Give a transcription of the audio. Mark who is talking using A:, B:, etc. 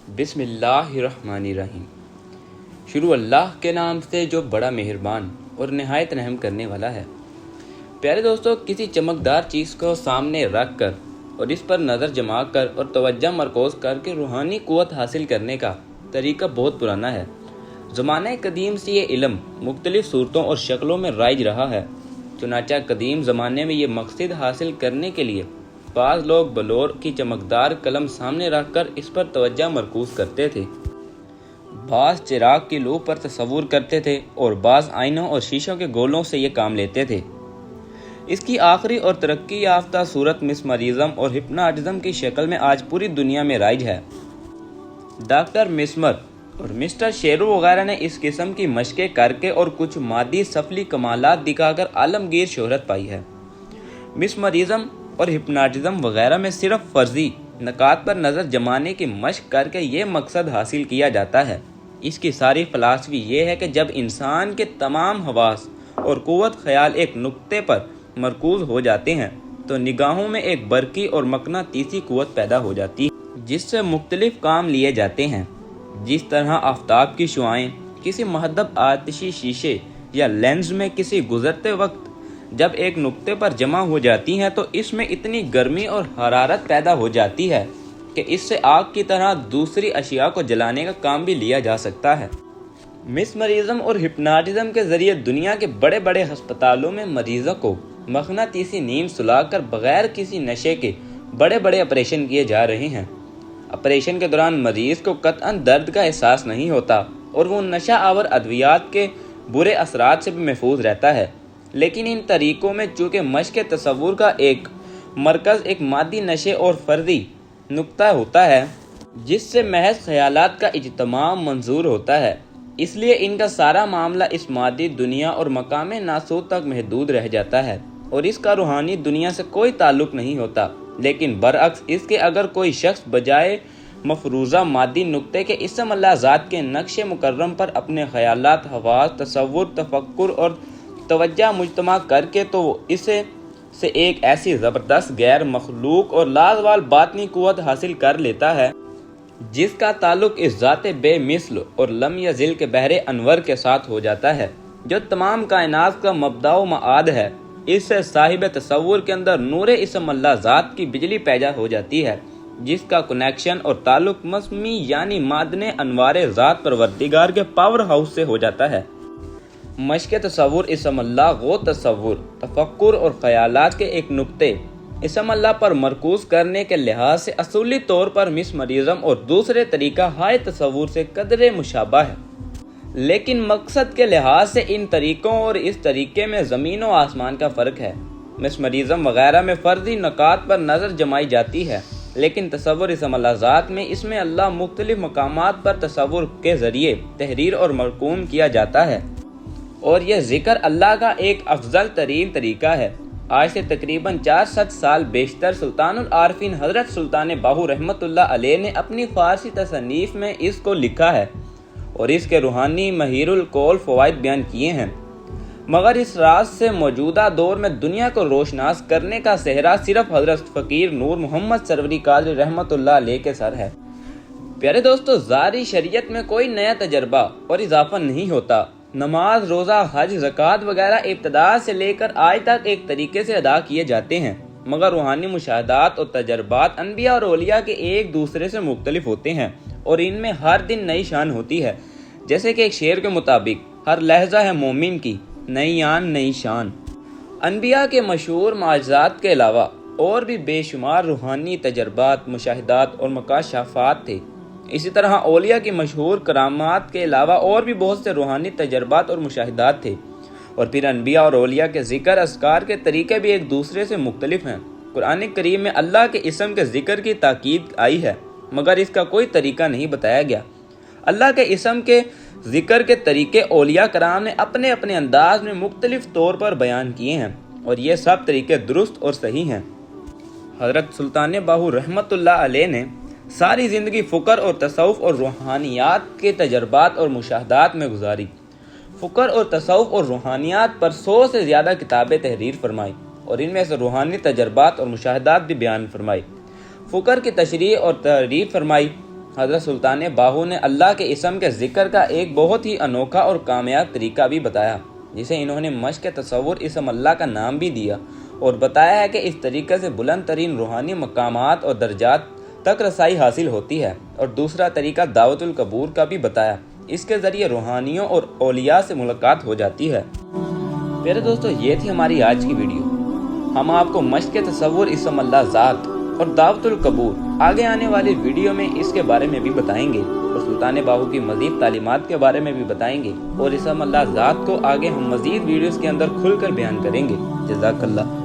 A: بسم اللہ الرحمن الرحیم۔ شروع اللہ کے نام سے جو بڑا مہربان اور نہایت رحم کرنے والا ہے۔ پیارے دوستو، کسی چمکدار چیز کو سامنے رکھ کر اور اس پر نظر جما کر اور توجہ مرکوز کر کے روحانی قوت حاصل کرنے کا طریقہ بہت پرانا ہے۔ زمانہ قدیم سے یہ علم مختلف صورتوں اور شکلوں میں رائج رہا ہے۔ چنانچہ قدیم زمانے میں یہ مقصد حاصل کرنے کے لیے بعض لوگ بلور کی چمکدار قلم سامنے رکھ کر اس پر توجہ مرکوز کرتے تھے، بعض چراغ کی لو پر تصور کرتے تھے اور بعض آئینوں اور شیشوں کے گولوں سے یہ کام لیتے تھے۔ اس کی آخری اور ترقی یافتہ صورت مسمرزم اور ہپناٹزم کی شکل میں آج پوری دنیا میں رائج ہے۔ ڈاکٹر مسمر اور مسٹر شیرو وغیرہ نے اس قسم کی مشقیں کر کے اور کچھ مادی سفلی کمالات دکھا کر عالمگیر شہرت پائی ہے۔ مسمرزم اور ہپناٹزم وغیرہ میں صرف فرضی نکات پر نظر جمانے کی مشق کر کے یہ مقصد حاصل کیا جاتا ہے۔ اس کی ساری فلسفی یہ ہے کہ جب انسان کے تمام حواس اور قوت خیال ایک نقطے پر مرکوز ہو جاتے ہیں تو نگاہوں میں ایک برقی اور مقناطیسی قوت پیدا ہو جاتی ہے جس سے مختلف کام لیے جاتے ہیں۔ جس طرح آفتاب کی شعاعیں کسی مہذب آتشی شیشے یا لینز میں کسی گزرتے وقت جب ایک نقطے پر جمع ہو جاتی ہیں تو اس میں اتنی گرمی اور حرارت پیدا ہو جاتی ہے کہ اس سے آگ کی طرح دوسری اشیاء کو جلانے کا کام بھی لیا جا سکتا ہے۔ مسمرزم اور ہپناٹزم کے ذریعے دنیا کے بڑے بڑے ہسپتالوں میں مریضوں کو مقناطیسی نیند سلا کر بغیر کسی نشے کے بڑے بڑے آپریشن کیے جا رہے ہیں۔ آپریشن کے دوران مریض کو قطعاً درد کا احساس نہیں ہوتا اور وہ نشہ آور ادویات کے برے اثرات سے بھی محفوظ رہتا ہے، لیکن ان طریقوں میں چونکہ مشق تصور کا ایک مرکز ایک مادی نشے اور فرضی نقطہ ہوتا ہے جس سے محض خیالات کا اجتماع منظور ہوتا ہے، اس لیے ان کا سارا معاملہ اس مادی دنیا اور مقام ناسوت تک محدود رہ جاتا ہے اور اس کا روحانی دنیا سے کوئی تعلق نہیں ہوتا۔ لیکن برعکس اس کے اگر کوئی شخص بجائے مفروضہ مادی نقطے کے اسم اللہ ذات کے نقش مکرم پر اپنے خیالات، حواس، تصور، تفکر اور توجہ مجتمع کر کے تو اسے سے ایک ایسی زبردست غیر مخلوق اور لازوال باطنی قوت حاصل کر لیتا ہے جس کا تعلق اس ذات بے مثل اور لم یزل کے بحر انور کے ساتھ ہو جاتا ہے جو تمام کائنات کا مبدا و معاد ہے۔ اس سے صاحب تصور کے اندر نور اسم اللہ ذات کی بجلی پیدا ہو جاتی ہے جس کا کنیکشن اور تعلق مسمی یعنی معدن انوار ذات پروردگار کے پاور ہاؤس سے ہو جاتا ہے۔ مشق تصور اسم اللہ غو تصور، تفکر اور خیالات کے ایک نقطے اسم اللہ پر مرکوز کرنے کے لحاظ سے اصولی طور پر مسمرزم اور دوسرے طریقہ ہائے تصور سے قدرے مشابہ ہے، لیکن مقصد کے لحاظ سے ان طریقوں اور اس طریقے میں زمین و آسمان کا فرق ہے۔ مسمرزم وغیرہ میں فرضی نکات پر نظر جمائی جاتی ہے، لیکن تصور اسم اللہ ذات میں اس میں اللہ مختلف مقامات پر تصور کے ذریعے تحریر اور مرقوم کیا جاتا ہے، اور یہ ذکر اللہ کا ایک افضل ترین طریقہ ہے۔ آج سے تقریباً 400 سال بیشتر سلطان العارفین حضرت سلطان باہو رحمۃ اللہ علیہ نے اپنی فارسی تصنیف میں اس کو لکھا ہے اور اس کے روحانی مہیر القول فوائد بیان کیے ہیں، مگر اس راز سے موجودہ دور میں دنیا کو روشناس کرنے کا صحرا صرف حضرت فقیر نور محمد سروری قادری رحمۃ اللہ علیہ کے سر ہے۔ پیارے دوستو، ظاہری شریعت میں کوئی نیا تجربہ اور اضافہ نہیں ہوتا۔ نماز، روزہ، حج، زکوٰۃ وغیرہ ابتدا سے لے کر آج تک ایک طریقے سے ادا کیے جاتے ہیں، مگر روحانی مشاہدات اور تجربات انبیاء اور اولیاء کے ایک دوسرے سے مختلف ہوتے ہیں اور ان میں ہر دن نئی شان ہوتی ہے۔ جیسے کہ ایک شعر کے مطابق ہر لحظہ ہے مومن کی نئی آن نئی شان۔ انبیاء کے مشہور معجزات کے علاوہ اور بھی بے شمار روحانی تجربات، مشاہدات اور مکاشفات تھے۔ اسی طرح اولیاء کی مشہور کرامات کے علاوہ اور بھی بہت سے روحانی تجربات اور مشاہدات تھے، اور پھر انبیاء اور اولیاء کے ذکر اذکار کے طریقے بھی ایک دوسرے سے مختلف ہیں۔ قرآن کریم میں اللہ کے اسم کے ذکر کی تاکید آئی ہے، مگر اس کا کوئی طریقہ نہیں بتایا گیا۔ اللہ کے اسم کے ذکر کے طریقے اولیاء کرام نے اپنے اپنے انداز میں مختلف طور پر بیان کیے ہیں، اور یہ سب طریقے درست اور صحیح ہیں۔ حضرت سلطان باہو رحمۃ اللہ علیہ نے ساری زندگی فکر اور تصوف اور روحانیات کے تجربات اور مشاہدات میں گزاری۔ فکر اور تصوف اور روحانیات پر 100 سے زیادہ کتابیں تحریر فرمائی اور ان میں سے روحانی تجربات اور مشاہدات بھی بیان فرمائی۔ فکر کی تشریح اور تعریف فرمائی، حضرت سلطان باہو نے اللہ کے اسم کے ذکر کا ایک بہت ہی انوکھا اور کامیاب طریقہ بھی بتایا، جسے انہوں نے مشق تصور اسم اللہ کا نام بھی دیا، اور بتایا ہے کہ اس طریقے سے بلند ترین روحانی مقامات اور درجات تک رسائی حاصل ہوتی ہے۔ اور دوسرا طریقہ دعوت القبور کا بھی بتایا، اس کے ذریعے روحانیوں اور اولیاء سے ملاقات ہو جاتی ہے۔ پیارے دوستو، یہ تھی ہماری آج کی ویڈیو۔ ہم آپ کو مشق تصور اسم اللہ ذات اور دعوت القبور آگے آنے والی ویڈیو میں اس کے بارے میں بھی بتائیں گے، اور سلطان باہو کی مزید تعلیمات کے بارے میں بھی بتائیں گے، اور اسم اللہ ذات کو آگے ہم مزید ویڈیوز کے اندر کھل کر بیان کریں گے۔ جزاک اللہ۔